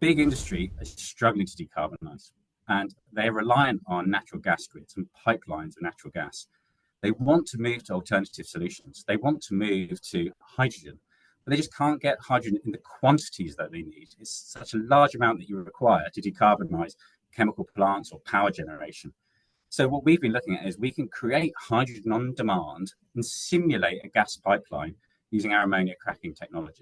Big industry is struggling to decarbonize, and they're reliant on natural gas grids and pipelines of natural gas. They want to move to alternative solutions. They want to move to hydrogen, but they just can't get hydrogen in the quantities that they need. It's such a large amount that you require to decarbonize chemical plants or power generation. So what we've been looking at is we can create hydrogen on demand and simulate a gas pipeline using our ammonia cracking technology.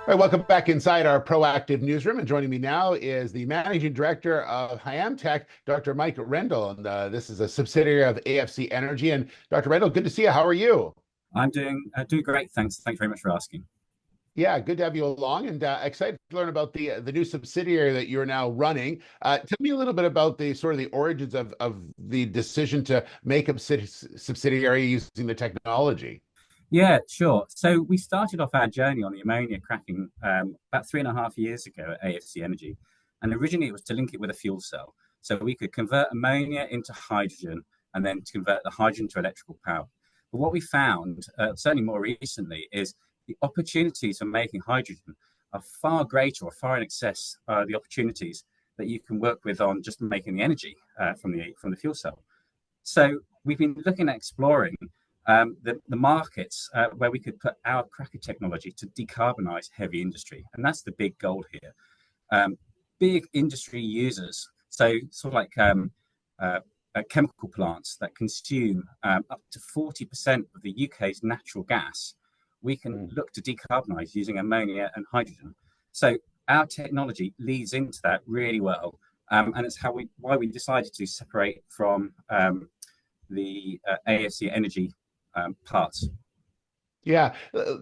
All right, welcome back inside our Proactive newsroom. And joining me now is the Managing Director of Hyamtec, Dr. Mike Rendall. And this is a subsidiary of AFC Energy. And Dr. Rendall, good to see you. How are you? I'm doing great. Thanks very much for asking. Yeah, good to have you along, and excited to learn about the new subsidiary that you're now running. Tell me a little bit about the sort of the origins of the decision to make a subsidiary using the technology. Yeah, sure. So we started off our journey on the ammonia cracking about 3.5 years ago at AFC Energy. And originally it was to link it with a fuel cell. So we could convert ammonia into hydrogen and then to convert the hydrogen to electrical power. But what we found, certainly more recently, is the opportunities for making hydrogen are far greater or far in excess the opportunities that you can work with on just making the energy from the fuel cell. So we've been looking at exploring the markets where we could put our cracker technology to decarbonize heavy industry. And that's the big goal here. Big industry users, so sort of like chemical plants that consume up to 40% of the UK's natural gas, we can look to decarbonize using ammonia and hydrogen. So our technology leads into that really well. And it's why we decided to separate from the AFC Energy parts. Yeah,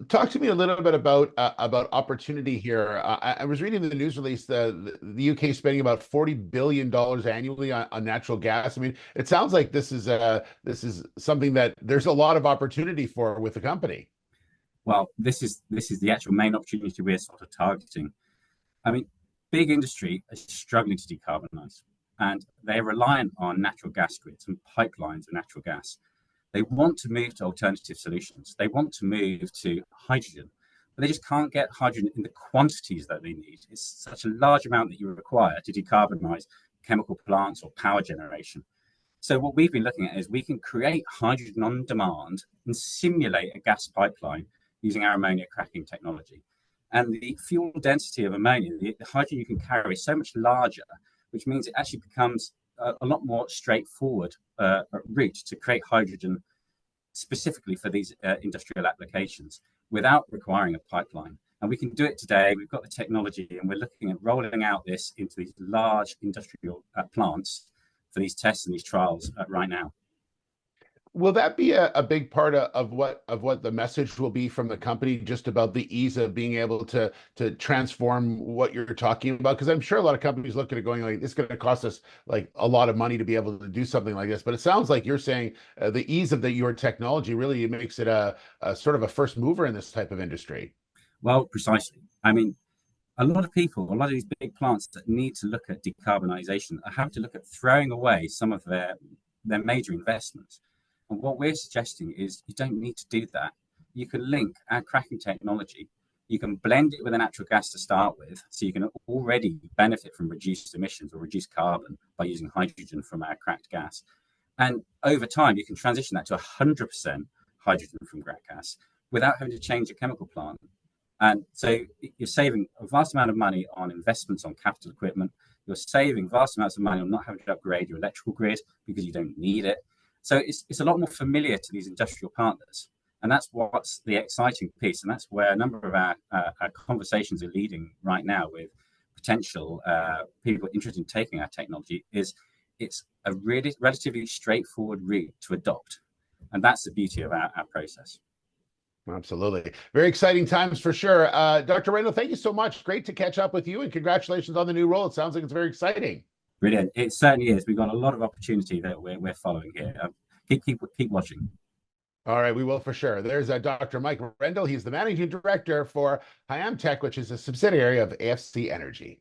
talk to me a little bit about opportunity here. I was reading the news release. The UK spending about $40 billion annually on natural gas. I mean, it sounds like this is something that there's a lot of opportunity for with the company. Well, this is the actual main opportunity we're sort of targeting. I mean, big industry is struggling to decarbonize, and they're reliant on natural gas grids and pipelines of natural gas. They want to move to alternative solutions. They want to move to hydrogen, but they just can't get hydrogen in the quantities that they need. It's such a large amount that you require to decarbonize chemical plants or power generation. So what we've been looking at is we can create hydrogen on demand and simulate a gas pipeline using our ammonia cracking technology. And the fuel density of ammonia, the hydrogen you can carry is so much larger, which means it actually becomes a lot more straightforward route to create hydrogen specifically for these industrial applications without requiring a pipeline. And we can do it today. We've got the technology, and we're looking at rolling out this into these large industrial plants for these tests and these trials right now. Will that be a big part of what the message will be from the company, just about the ease of being able to transform what you're talking about? Because I'm sure a lot of companies look at it going like, it's going to cost us like a lot of money to be able to do something like this. But it sounds like you're saying the ease of your technology really makes it a sort of a first mover in this type of industry. Well, precisely. I mean, a lot of these big plants that need to look at decarbonisation have to look at throwing away some of their major investments. And what we're suggesting is you don't need to do that. You can link our cracking technology. You can blend it with a natural gas to start with, so you can already benefit from reduced emissions or reduced carbon by using hydrogen from our cracked gas. And over time, you can transition that to 100% hydrogen from cracked gas without having to change a chemical plant. And so you're saving a vast amount of money on investments on capital equipment. You're saving vast amounts of money on not having to upgrade your electrical grid because you don't need it. So it's a lot more familiar to these industrial partners. And that's what's the exciting piece. And that's where a number of our conversations are leading right now with potential people interested in taking our technology. It's a really relatively straightforward route to adopt. And that's the beauty of our process. Absolutely. Very exciting times for sure. Dr. Rendall, thank you so much. Great to catch up with you, and congratulations on the new role. It sounds like it's very exciting. Brilliant. It certainly is. We've got a lot of opportunity that we're following here. Keep watching. All right, we will for sure. There's Dr. Mike Rendall. He's the managing director for Hyamtec, which is a subsidiary of AFC Energy.